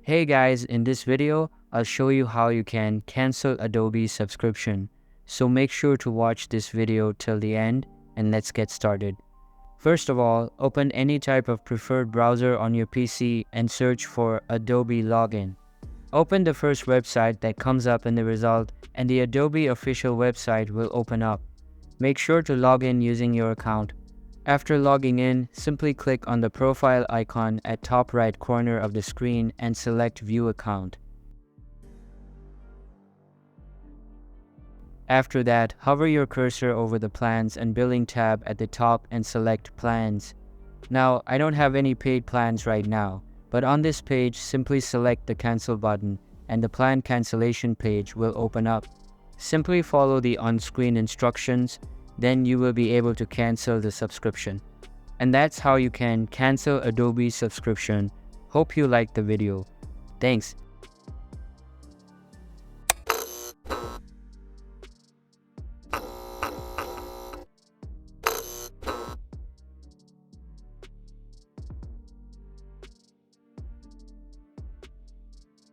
Hey guys, in this video, I'll show you how you can cancel Adobe subscription. So make sure to watch this video till the end and let's get started. First of all, open any type of preferred browser on your PC and search for Adobe Login. Open the first website that comes up in the result and the Adobe official website will open up. Make sure to log in using your account. After logging in, simply click on the profile icon at top right corner of the screen and select View Account. After that, hover your cursor over the Plans and Billing tab at the top and select Plans. Now, I don't have any paid plans right now, but on this page, simply select the Cancel button and the plan cancellation page will open up. Simply follow the on-screen instructions, then you will be able to cancel the subscription. And that's how you can cancel Adobe subscription. Hope you liked the video. Thanks.